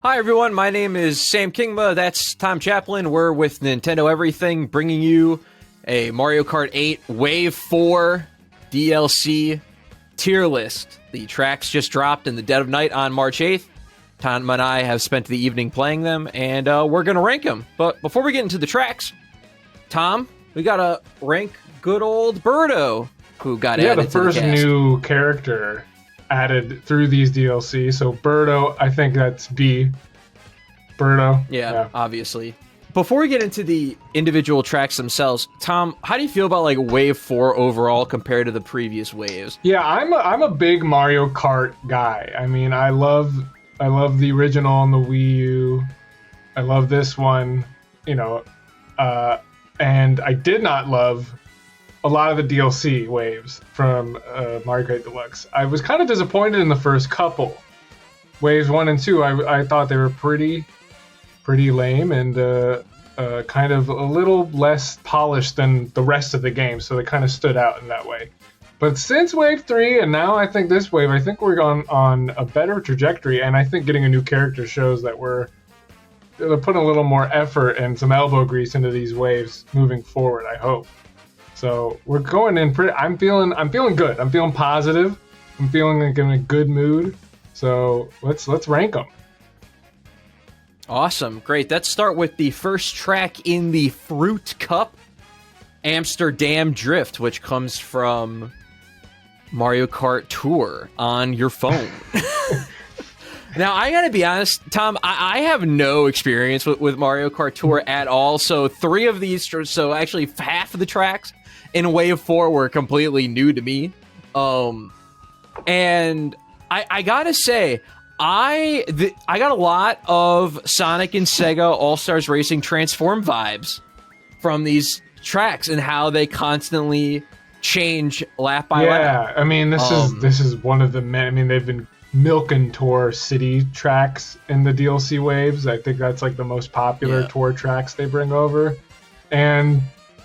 Hi everyone, my name is Sam Kingma, that's Tom Chaplin. We're with Nintendo Everything, bringing you a Mario Kart 8 Wave 4 DLC tier list. The tracks just dropped in the dead of night on March 8th. Tom and I have spent the evening playing them, and we're going to rank them. But before we get into the tracks, Tom, we got to rank good old Birdo, who got added to the cast. Yeah, the first new character added through these DLC. So Birdo, I think that's B. Birdo. Yeah, obviously. Before we get into the individual tracks themselves, Tom, how do you feel about like Wave 4 overall compared to the previous waves? Yeah, I'm a big Mario Kart guy. I mean, I love the original on the Wii U. I love this one, and I did not love a lot of the DLC waves from Mario Kart Deluxe. I was kind of disappointed in the first couple. Waves 1 and 2, I thought they were pretty lame and kind of a little less polished than the rest of the game, so they kind of stood out in that way. But since Wave 3, and now I think this wave, I think we're on a better trajectory, and I think getting a new character shows that they're putting a little more effort and some elbow grease into these waves moving forward, I hope. So we're going in I'm feeling good. I'm feeling positive. I'm feeling like in a good mood. So let's rank them. Awesome. Great. Let's start with the first track in the Fruit Cup, Amsterdam Drift, which comes from Mario Kart Tour on your phone. Now, I gotta be honest, Tom, I have no experience with Mario Kart Tour at all. So actually half of the tracks in Wave 4 were completely new to me. And I gotta say, I got a lot of Sonic and Sega All-Stars Racing Transform vibes from these tracks and how they constantly change lap by lap. Yeah, I mean, this is one of the they've been milking Tour City tracks in the DLC waves. I think that's like the most popular Tour tracks they bring over. And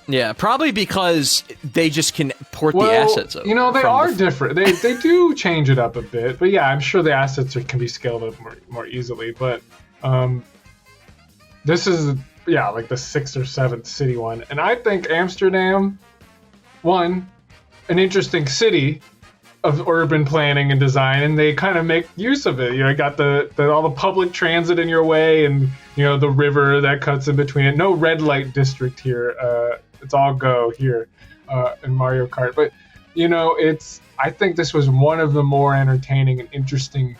yeah, probably because they just can port the assets over. They are different. They do change it up a bit. But yeah, I'm sure the assets can be scaled up more easily. But this is, like the 6th or 7th city one. And I think Amsterdam, an interesting city of urban planning and design, and they kind of make use of it. You got all the public transit in your way, and the river that cuts in between it. No red light district here. It's all go here in Mario Kart. But I think this was one of the more entertaining and interesting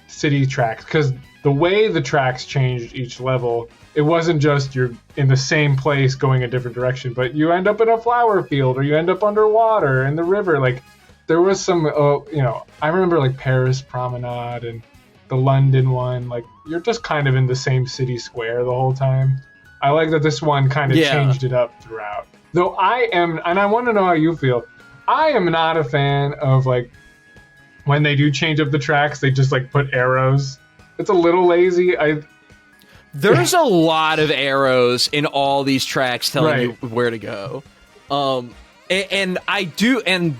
city tracks, because the way the tracks changed each level, it wasn't just you're in the same place going a different direction, but you end up in a flower field, or you end up underwater in the river. Like, there was some, I remember like Paris Promenade and the London one. Like, you're just kind of in the same city square the whole time. I like that this one kind of changed it up throughout. Though I am, and I want to know how you feel, I am not a fan of like when they do change up the tracks, they just like put arrows. It's a little lazy. There's a lot of arrows in all these tracks telling you where to go. And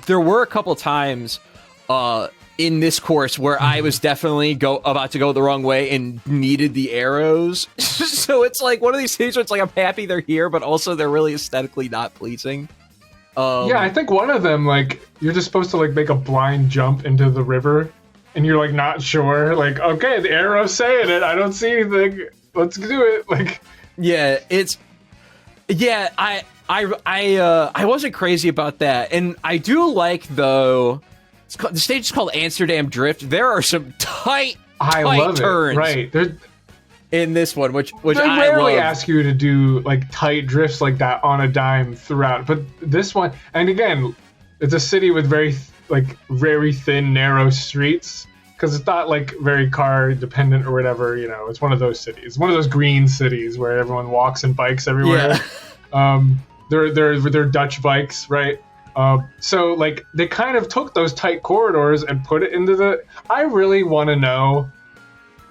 there were a couple times in this course where I was definitely about to go the wrong way and needed the arrows. So it's like one of these things where it's like I'm happy they're here, but also they're really aesthetically not pleasing. I think one of them, like, you're just supposed to like make a blind jump into the river, and you're like not sure. Like, okay, the arrow's saying it. I don't see anything. Let's do it. Like, I wasn't crazy about that, and I do like, though, the stage is called Amsterdam Drift. There are some tight turns, right? In this one, which they rarely ask you to do like tight drifts like that on a dime throughout. But this one, and again, it's a city with very thin, narrow streets, because it's not like very car dependent or whatever. It's one of those cities, one of those green cities where everyone walks and bikes everywhere. Yeah. They're Dutch bikes, right? So like they kind of took those tight corridors and put it into the. I really want to know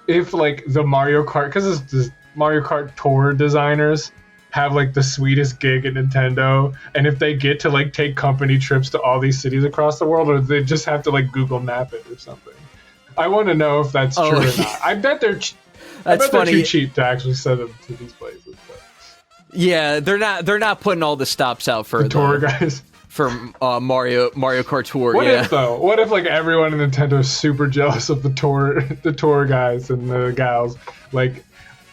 if like the Mario Kart, because this Mario Kart Tour designers have like the sweetest gig at Nintendo, and if they get to like take company trips to all these cities across the world, or they just have to like Google Map it or something. I want to know if that's true or not. I bet they're. I bet they're too cheap to actually send them to these places. But. Yeah, they're not putting all the stops out for the tour guys. For Mario Kart Tour. What if though? What if like everyone in Nintendo is super jealous of the tour guys and the gals? Like,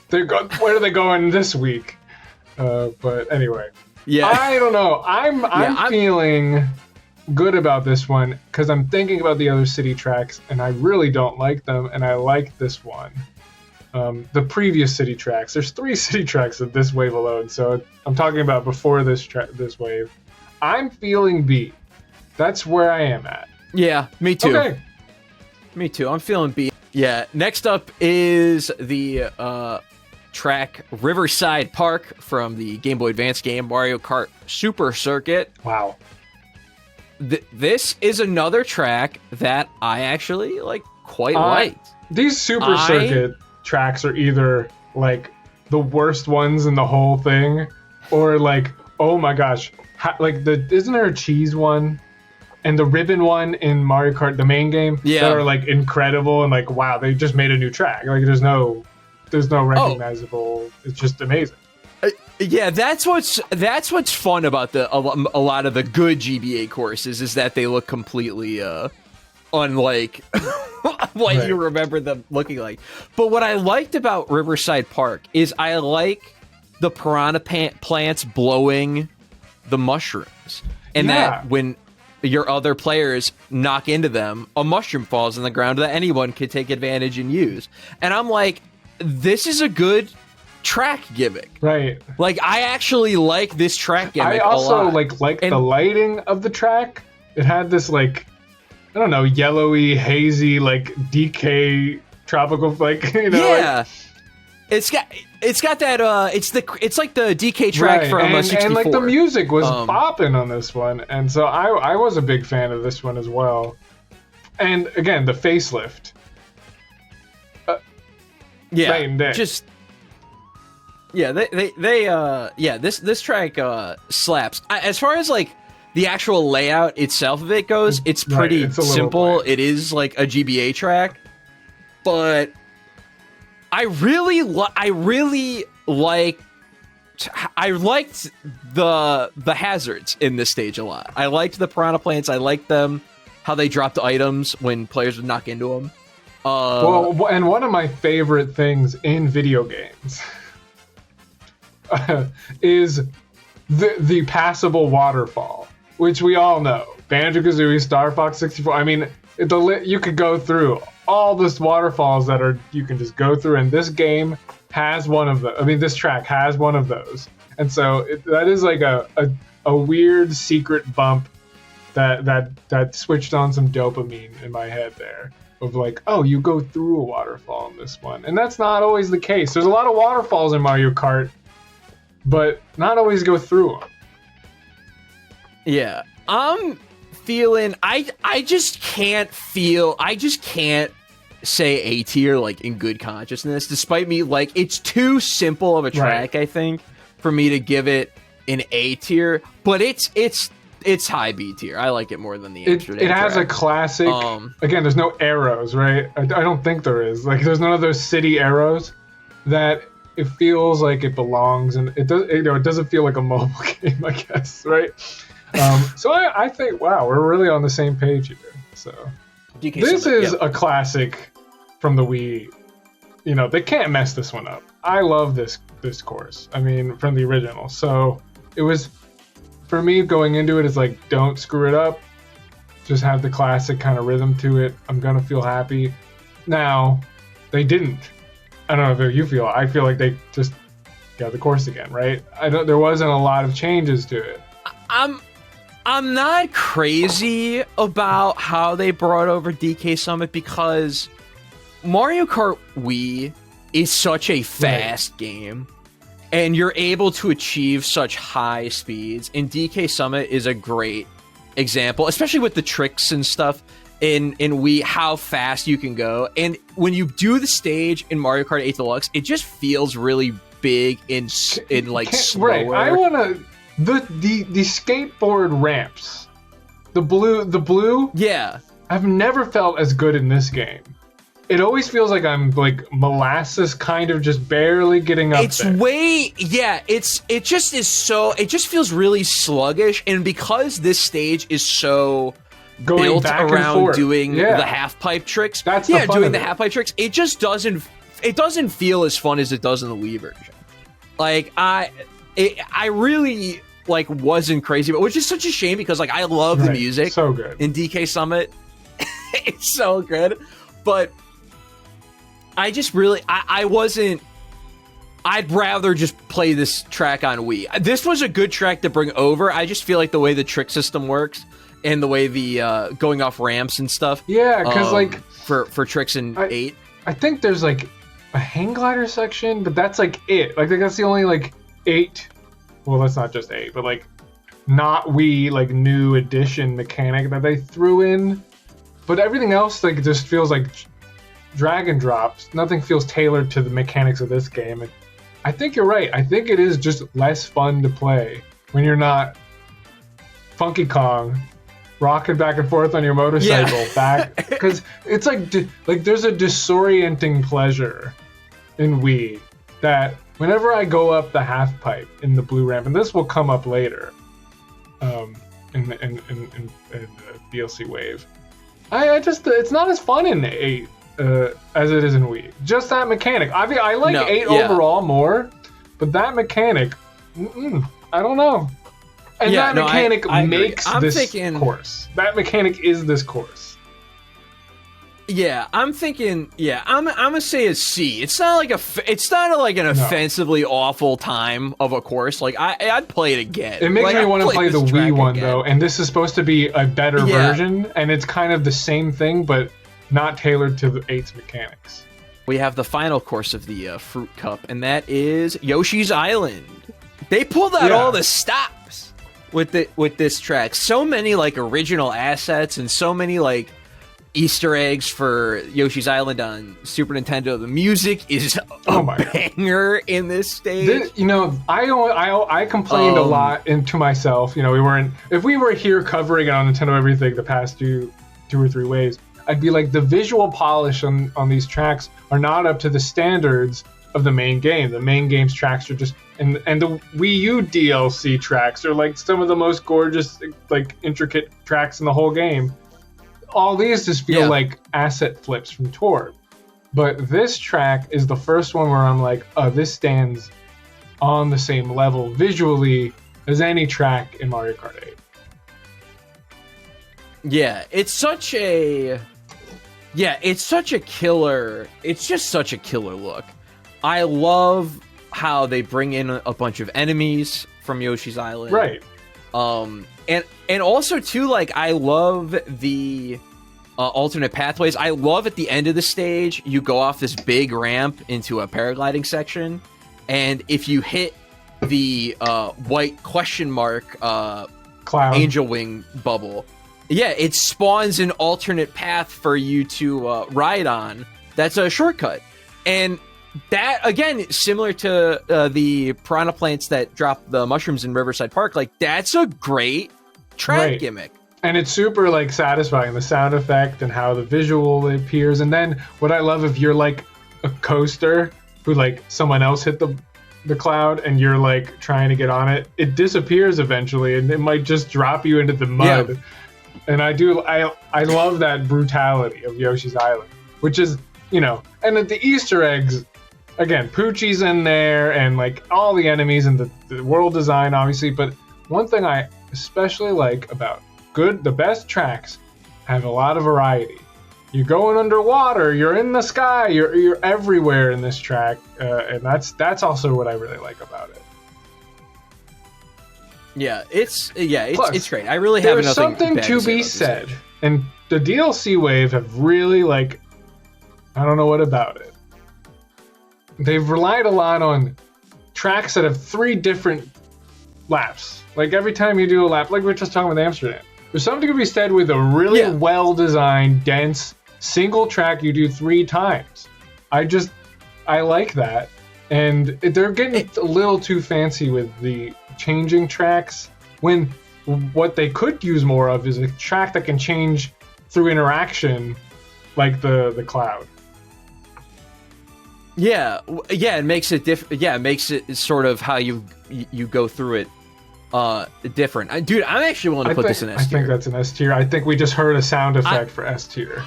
where are they going this week? But anyway, yeah, I don't know. I'm feeling good about this one because I'm thinking about the other city tracks and I really don't like them, and I like this one. The previous city tracks. There's 3 city tracks in this wave alone, so I'm talking about before this wave. I'm feeling B. That's where I am at. Yeah, me too. Okay. Me too. I'm feeling B. Yeah. Next up is the track Riverside Park from the Game Boy Advance game Mario Kart Super Circuit. Wow. This is another track that I actually quite liked. These Super Circuit tracks are either like the worst ones in the whole thing, or like, oh my gosh. Isn't there a cheese one and the ribbon one in Mario Kart, the main game, that are like incredible and like, wow, they just made a new track. Like there's no recognizable. It's just amazing. Yeah, that's what's fun about a lot of the good GBA courses is that they look completely unlike what you remember them looking like. But what I liked about Riverside Park is I like the piranha plants blowing the mushrooms, and that when your other players knock into them, a mushroom falls on the ground that anyone could take advantage and use. And I'm like, this is a good track gimmick. Right. Like, I actually like this track gimmick. I also a lot. like the lighting of the track. It had this like, I don't know, yellowy, hazy, like DK tropical, like, you know. Yeah. Like, it's got that it's like the DK track from 64. And like the music was popping on this one, and so I was a big fan of this one as well. And again, the facelift. This track slaps. As far as like the actual layout itself of it goes, it's pretty simple. It is like a GBA track, but I liked the hazards in this stage a lot. I liked the piranha plants. I liked them, how they dropped items when players would knock into them. And one of my favorite things in video games is the passable waterfall, which we all know. Banjo-Kazooie, Star Fox 64. I mean, you could go through all this waterfalls that you can just go through, and this game has one of them. I mean, this track has one of those, and so that is like a weird secret bump that switched on some dopamine in my head there of like, oh, you go through a waterfall in this one, and that's not always the case. There's a lot of waterfalls in Mario Kart, but not always go through them. Yeah, I'm feeling. I just can't say A tier like in good consciousness, despite me like it's too simple of a track, I think, for me to give it an A tier, but it's high B tier. I like it more than the Amsterdam. It has track. a classic. Again, there's no arrows, right? I don't think there is. Like, there's none of those city arrows that it feels like it belongs, and it does. It doesn't feel like a mobile game, I guess, right? So I think, wow, we're really on the same page here. So. This is a classic from the Wii. You know, they can't mess this one up. I love this course. I mean, from the original. So it was, for me, going into it, it's like, don't screw it up. Just have the classic kind of rhythm to it. I'm going to feel happy. Now, they didn't. I don't know if you feel. I feel like they just got the course again, right? There wasn't a lot of changes to it. I'm not crazy about how they brought over DK Summit because Mario Kart Wii is such a fast game, and you're able to achieve such high speeds, and DK Summit is a great example, especially with the tricks and stuff in Wii, how fast you can go. And when you do the stage in Mario Kart 8 Deluxe, it just feels really big and slower. Right, I want to... The skateboard ramps, the blue. Yeah, I've never felt as good in this game it always feels like I'm like molasses, kind of just barely getting up there. It just feels really sluggish, and because this stage is so Going built back and around forth. doing Yeah. the half pipe tricks. That's the fun doing of the it. half pipe tricks. It just doesn't feel as fun as it does in the Wii version. Like I really like wasn't crazy, but which is such a shame because like I love the music. So good. In DK Summit. It's so good. But I just really I wasn't. I'd rather just play this track on Wii. This was a good track to bring over. I just feel like the way the trick system works and the way the going off ramps and stuff. Yeah, because like for tricks in 8. I think there's like a hang glider section, but that's like it. Like that's the only like 8. Well, that's not just 8, but like not Wii like new edition mechanic that they threw in. But everything else like just feels like drag and drops. Nothing feels tailored to the mechanics of this game. And I think you're right. I think it is just less fun to play when you're not Funky Kong rocking back and forth on your motorcycle back, because it's like there's a disorienting pleasure in Wii that whenever I go up the half pipe in the blue ramp, and this will come up later in the DLC wave, I just it's not as fun in 8 as it is in Wii. Just that mechanic. I like 8 overall more, but that mechanic, I don't know. And that mechanic makes this course. That mechanic is this course. Yeah, I'm thinking. Yeah, I'm gonna say a C. It's not like an offensively awful time of a course. Like I'd play it again. It makes me want to play the Wii one again. though, and this is supposed to be a better version, and it's kind of the same thing, but not tailored to the 8's mechanics. We have the final course of the Fruit Cup, and that is Yoshi's Island. They pulled out all the stops with this track. So many like original assets and so many like Easter eggs for Yoshi's Island on Super Nintendo. The music is a banger in this stage. I complained a lot to myself. If we were here covering it on Nintendo Everything the past two or three waves, I'd be like, the visual polish on these tracks are not up to the standards of the main game. The main game's tracks are just, and the Wii U DLC tracks are like some of the most gorgeous, like intricate tracks in the whole game. All these just feel like asset flips from Tour. But this track is the first one where I'm like, oh, this stands on the same level visually as any track in Mario Kart 8. Yeah, it's such a killer. It's just such a killer look. I love how they bring in a bunch of enemies from Yoshi's Island. Right. And also too, like, I love the alternate pathways. I love at the end of the stage, you go off this big ramp into a paragliding section, and if you hit the white question mark cloud angel wing bubble, it spawns an alternate path for you to ride on. That's a shortcut. And that, again, similar to the piranha plants that drop the mushrooms in Riverside Park, like, that's a great track gimmick. And it's super, like, satisfying, the sound effect and how the visual appears. And then what I love, if you're, like, a coaster who, like, someone else hit the cloud and you're, like, trying to get on it, it disappears eventually, and it might just drop you into the mud. Yeah. And I love that brutality of Yoshi's Island, which is, and then the Easter eggs, again, Poochie's in there, and like all the enemies and the world design, obviously. But one thing I especially like about the best tracks have a lot of variety. You're going underwater, you're in the sky, you're everywhere in this track, and that's also what I really like about it. Yeah, it's great. I really have there's something to be said, and the DLC wave have really, like, I don't know what about it. They've relied a lot on tracks that have 3 different laps. Like every time you do a lap, like we were just talking with Amsterdam, there's something to be said with a really well-designed, dense, single track you do 3 times. I like that. And they're getting a little too fancy with the changing tracks, when what they could use more of is a track that can change through interaction, like the cloud. It makes it different. Yeah, it makes it sort of how you go through it different. Dude, I'm actually willing to put this in S tier. I think that's an S tier. I think we just heard a sound effect for S tier.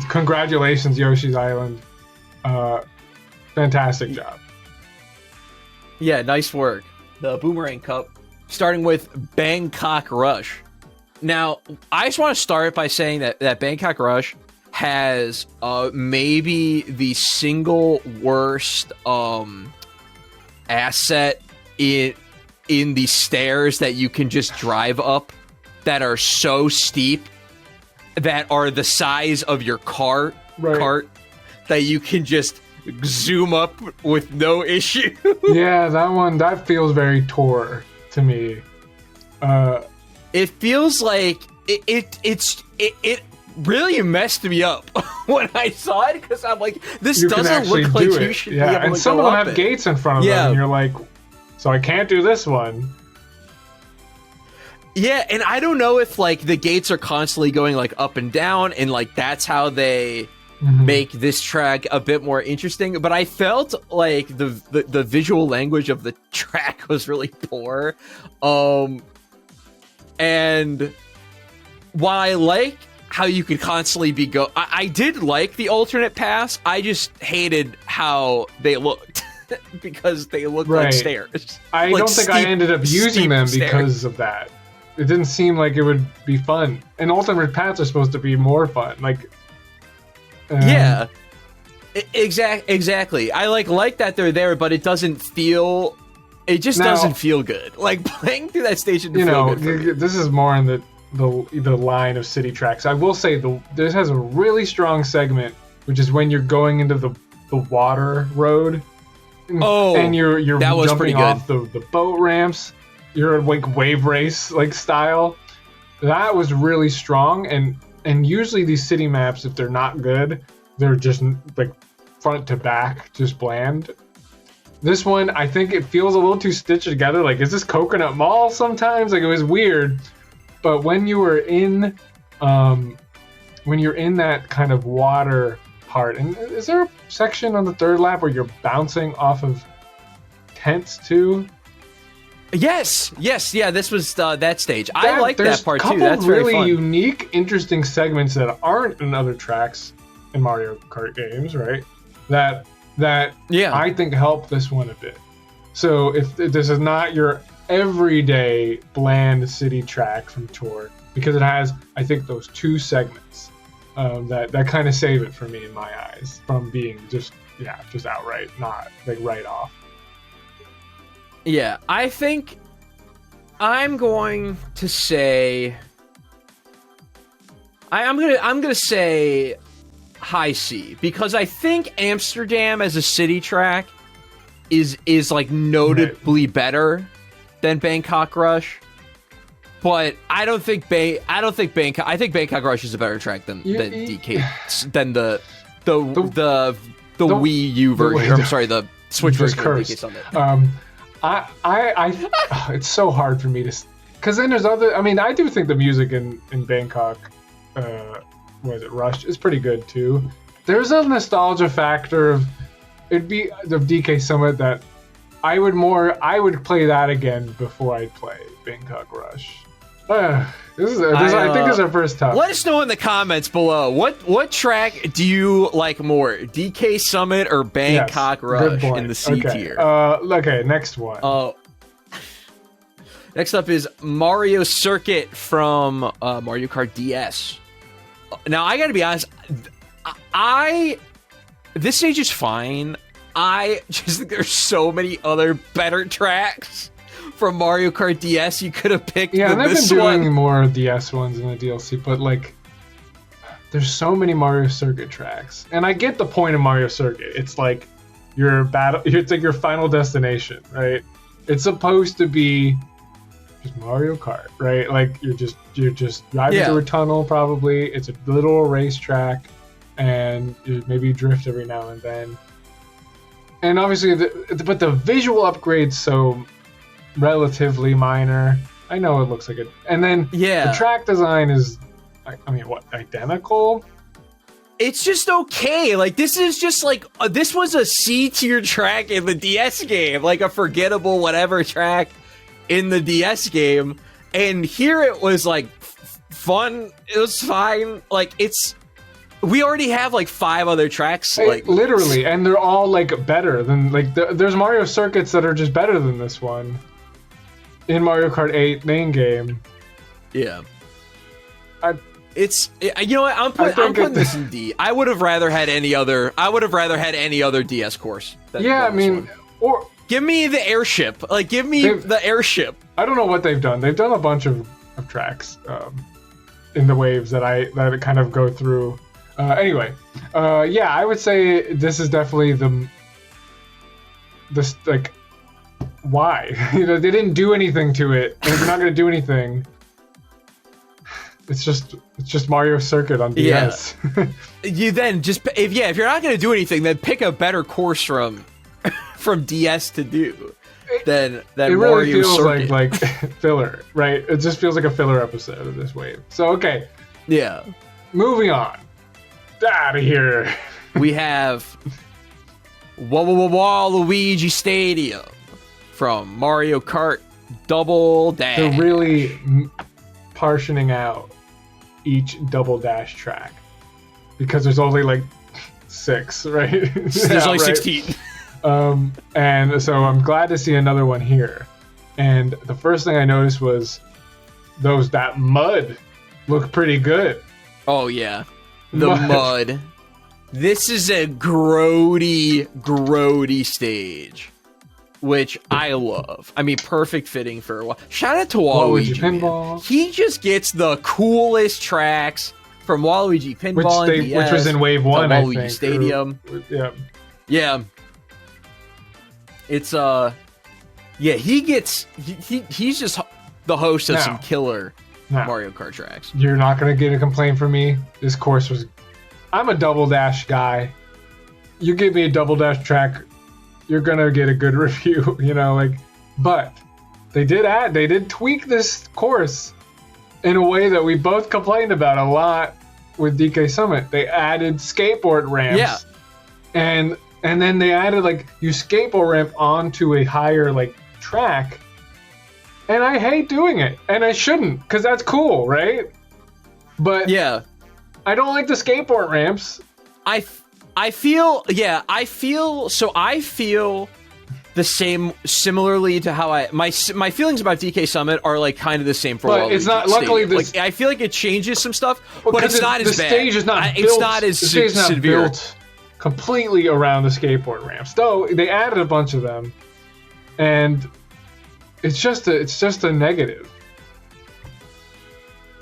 Congratulations, Yoshi's Island. Fantastic job. Yeah, nice work. The Boomerang Cup, starting with Bangkok Rush. Now, I just want to start by saying that Bangkok Rush has maybe the single worst asset in the stairs that you can just drive up that are so steep that are the size of your cart that you can just zoom up with no issue. Yeah, that feels very Tor to me. It feels like it really messed me up when I saw it, because I'm like, this doesn't look like you should be able to go up it. And some of them have gates in front of them, and you're like, so I can't do this one. Yeah, and I don't know if like the gates are constantly going like up and down, and like that's how they make this track a bit more interesting. But I felt like the visual language of the track was really poor. And while I like how you could constantly be I did like the alternate pass. I just hated how they looked because they looked like stairs. I don't think I ended up using them because of that. It didn't seem like it would be fun. And alternate paths are supposed to be more fun. Like, yeah, exactly. I like that they're there, but it doesn't feel. It just doesn't feel good. Like playing through that station. This is more in the line of city tracks. I will say this has a really strong segment, which is when you're going into the water road. And you're jumping off the boat ramps. You're like wave race like style. That was really strong, and usually these city maps, if they're not good, they're just like front to back, just bland. This one, I think it feels a little too stitched together. Like, is this Coconut Mall sometimes? Like, it was weird. But when you were in, when you're in that kind of water part, and is there a section on the third lap where you're bouncing off of tents too? Yes, yeah. This was that stage. I like that part too. That's really very fun. Unique, interesting segments that aren't in other tracks in Mario Kart games, right? That I think help this one a bit. So if this is not your everyday bland city track from Tour, because it has, I think, those two segments that kind of save it for me in my eyes from being just outright not like right off. Yeah, I think I'm going to say I'm gonna say high C, because I think Amsterdam as a city track is like notably better than Bangkok Rush, but I think Bangkok Rush is a better track than DK than the Wii U version. I'm sorry, the Switch version of DK Summit. It's so hard for me to, because then there's other. I mean, I do think the music in Bangkok, Rush, is pretty good too. There's a nostalgia factor of it'd be the DK Summit that I would play that again before I'd play Bangkok Rush. I think this is our first time. Let us know in the comments below what track do you like more, DK Summit or Bangkok Rush in the C tier? Okay, next one. Next up is Mario Circuit from Mario Kart DS. Now I gotta be honest, this stage is fine. I just think there's so many other better tracks from Mario Kart DS you could have picked. Yeah, and I've been doing more DS ones in the DLC, but like, there's so many Mario Circuit tracks, and I get the point of Mario Circuit. It's like it's like your final destination, right? It's supposed to be just Mario Kart, right? Like you're just driving through a tunnel, probably. It's a little racetrack, and you maybe drift every now and then. And obviously, but the visual upgrade's so relatively minor. I know it looks like it, and then the track design is, I mean, what, identical? it's just okay. Like, this is just like, this was a C tier track in the DS game, like a forgettable whatever track in the DS game. And here it was like fun. It was fine. Like, we already have like 5 other tracks. Like, literally, and they're all like better than like there's Mario circuits that are just better than this one in Mario Kart 8 main game. Yeah. You know what? I'm putting this in D. I would have rather had any other DS course. I mean, or give me the airship. Like, give me the airship. I don't know what they've done. They've done a bunch of tracks in the waves that kind of go through. Anyway, I would say this is definitely this like, why? They didn't do anything to it. They're not going to do anything. It's just Mario Circuit on DS. Yeah. You then just if you're not going to do anything, then pick a better course from DS to do than it really Mario feels Circuit. like filler, right? It just feels like a filler episode of this wave. So okay, yeah. Moving on. Out of here. We have Waluigi Stadium from Mario Kart Double Dash. They're really partitioning out each Double Dash track because there's only like 6, right? There's only 16. And so I'm glad to see another one here. And the first thing I noticed was that mud looked pretty good. Oh yeah. The mud. This is a grody stage, which I love. I mean, perfect fitting for a while. Shout out to Waluigi Pinball. Man. He just gets the coolest tracks from Waluigi Pinball which was in Wave 1, I think. Waluigi Stadium. Yeah. It's he's just the host of some killer Mario Kart tracks. You're not gonna get a complaint from me. This course was. I'm a Double Dash guy. You give me a Double Dash track, you're gonna get a good review. But they did tweak this course in a way that we both complained about a lot with DK Summit. They added skateboard ramps. Yeah. And then they added you skateboard ramp onto a higher track. And I hate doing it, and I shouldn't, because that's cool, right? But yeah, I don't like the skateboard ramps. I feel the same, similarly to how my feelings about DK Summit are kind of the same for. But it's not. Luckily, I feel like it changes some stuff, but it's not as bad. The stage is not built. It's not as severe. Built completely around the skateboard ramps, though they added a bunch of them, and. It's just a negative.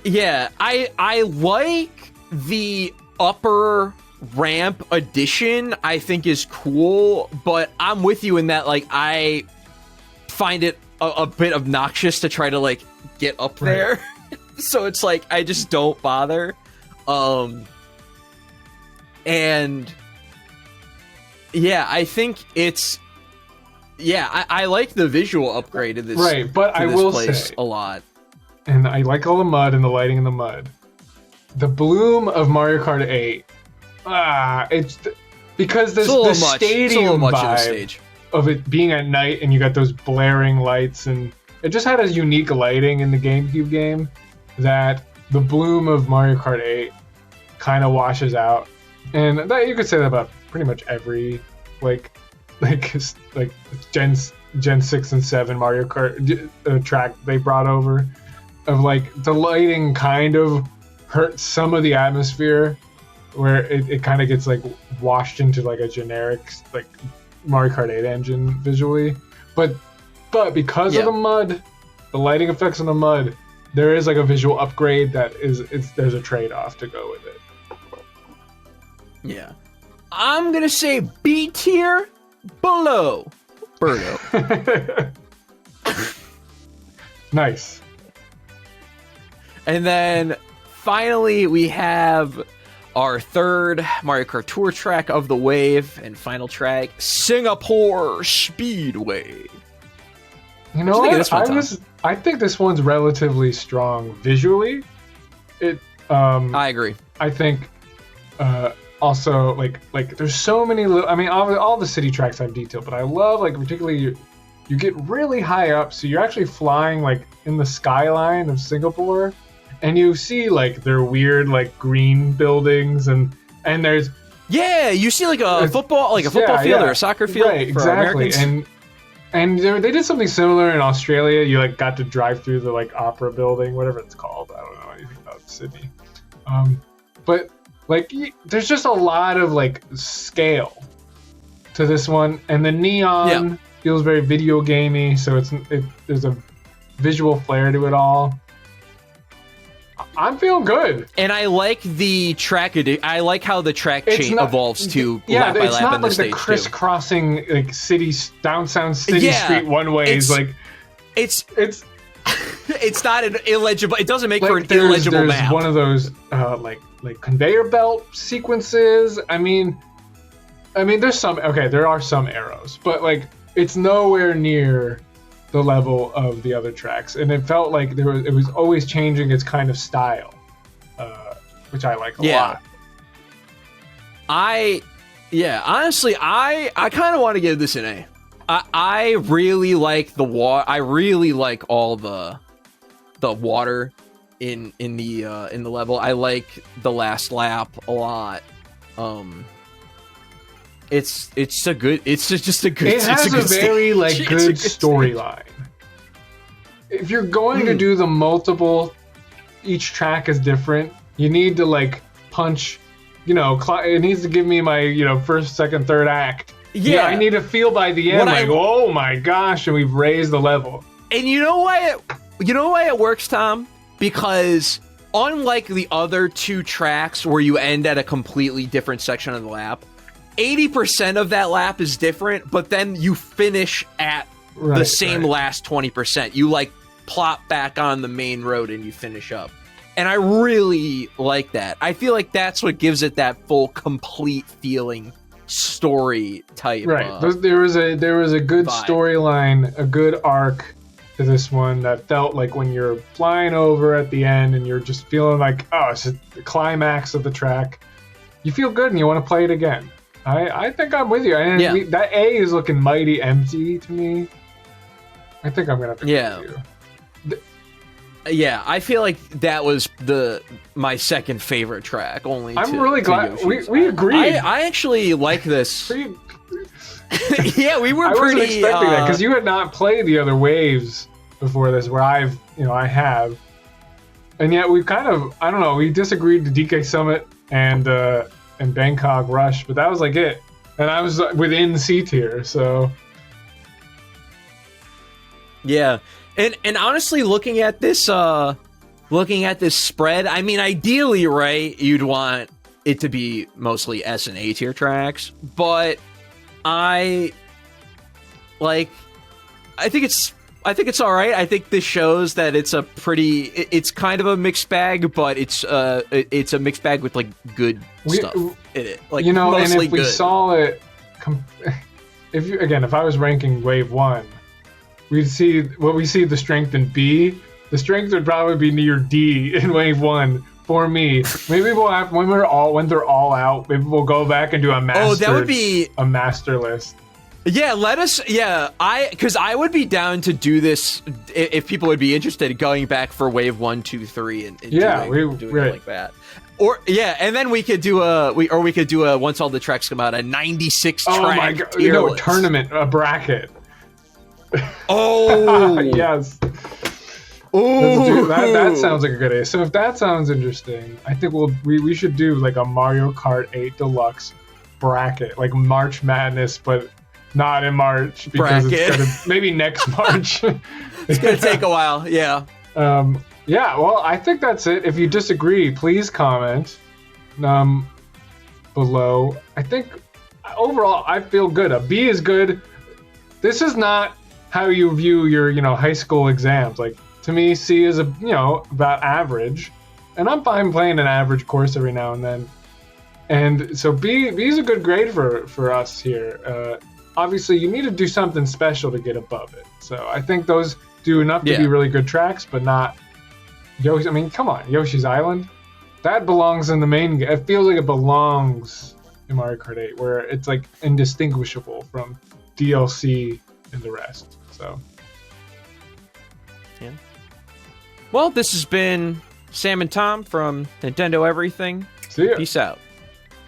Yeah, I like the upper ramp addition. I think is cool, but I'm with you in that I find it a bit obnoxious to try to get up there. Right. So it's I just don't bother. And yeah, I think it's. Yeah, I like the visual upgrade of this. Right, but I will say a lot. And I like all the mud and the lighting in the mud. The bloom of Mario Kart 8. It's because the stadium vibe of it being at night and you got those blaring lights, and it just had a unique lighting in the GameCube game that the bloom of Mario Kart 8 kind of washes out. And that you could say that about pretty much every Gen 6 and 7 Mario Kart track they brought over, of the lighting kind of hurts some of the atmosphere, where it kind of gets washed into a generic Mario Kart 8 engine visually, but because of the mud, the lighting effects on the mud, there is a visual upgrade there's a trade-off to go with it. Yeah, I'm gonna say B tier. Below Birdo. Nice. And then finally we have our third Mario Kart Tour track of the wave and final track, Singapore Speedway. You know what? I think this one's relatively strong visually. I agree. I think Also, like there's so many little. I mean, all the city tracks have detail, but I love like particularly you get really high up, so you're actually flying like in the skyline of Singapore, and you see like their weird like green buildings and there's you see like a football field or a soccer field, right? For Exactly, Americans. and they did something similar in Australia. You like got to drive through the like opera building, whatever it's called. I don't know anything about Sydney, but like there's just a lot of like scale to this one, and the neon feels very video gamey. So there's a visual flair to it all. I'm feeling good, and I like the track. I like how the track chain evolves to lap by it's lap not in the like stage the crisscrossing like downtown city street one ways. Like it's not an illegible. It doesn't make like for an illegible there's map. One of those like conveyor belt sequences. I mean, there are some arrows, but like it's nowhere near the level of the other tracks, and it felt like it was always changing its kind of style, which I like a lot. Honestly, I kind of want to give this an A. I really like the water. I really like all the water in the level. I like the last lap a lot. It's just a good. It has a very like good storyline. If you're going to do the multiple, each track is different. You need to like punch. It needs to give me my first, second, third act. Yeah, I need to feel by the end oh my gosh, and we've raised the level. And you know why it works, Tom? Because unlike the other two tracks where you end at a completely different section of the lap, 80% of that lap is different, but then you finish at the same last 20%. You like plop back on the main road and you finish up. And I really like that. I feel like that's what gives it that full, complete feeling story type. Right. There was a good storyline, a good arc to this one that felt like when you're flying over at the end and you're just feeling like, oh, it's the climax of the track. You feel good and you want to play it again. I think I'm with you. And that A is looking mighty empty to me. I think I'm gonna have to agree with you. Yeah, I feel like that was my second favorite track. I'm really glad we agreed. I actually like this. Yeah, we were I wasn't expecting that because you had not played the other waves before this, where I have, and yet we kind of we disagreed to DK Summit and Bangkok Rush, but that was like it, and I was within C tier, so yeah. And honestly, looking at this spread, I mean, ideally, right, you'd want it to be mostly S and A tier tracks, but I think it's all right. I think this shows that it's kind of a mixed bag, but it's a mixed bag with like good stuff in it. Like, mostly and if we good. saw it, if I was ranking Wave 1, we see the strength in B. The strength would probably be near D in Wave 1 for me. Maybe we'll have when they're all out. Maybe we'll go back and do a master. Oh, that would be a master list. Yeah, because I would be down to do this if people would be interested, going back for Wave 1, 2, 3, and doing it like that. And then we could do a once all the tracks come out, a 96 track. Oh my god! A tournament, a bracket. Oh yes. Oh, that sounds like a good idea. So if that sounds interesting, I think we should do like a Mario Kart 8 Deluxe bracket, like March Madness, but not in March because it's maybe next March. It's gonna take a while. Yeah. Yeah. Well, I think that's it. If you disagree, please comment below. I think overall I feel good. A B is good. This is not how you view your high school exams. Like, to me, C is about average, and I'm fine playing an average course every now and then. And so B is a good grade for us here. Obviously, you need to do something special to get above it. So I think those do enough to be really good tracks, but not Yoshi. I mean, come on, Yoshi's Island. that belongs in the main game. It feels like it belongs in Mario Kart 8, where it's like indistinguishable from DLC and the rest. So, yeah. Well, this has been Sam and Tom from Nintendo Everything. see ya. Peace out.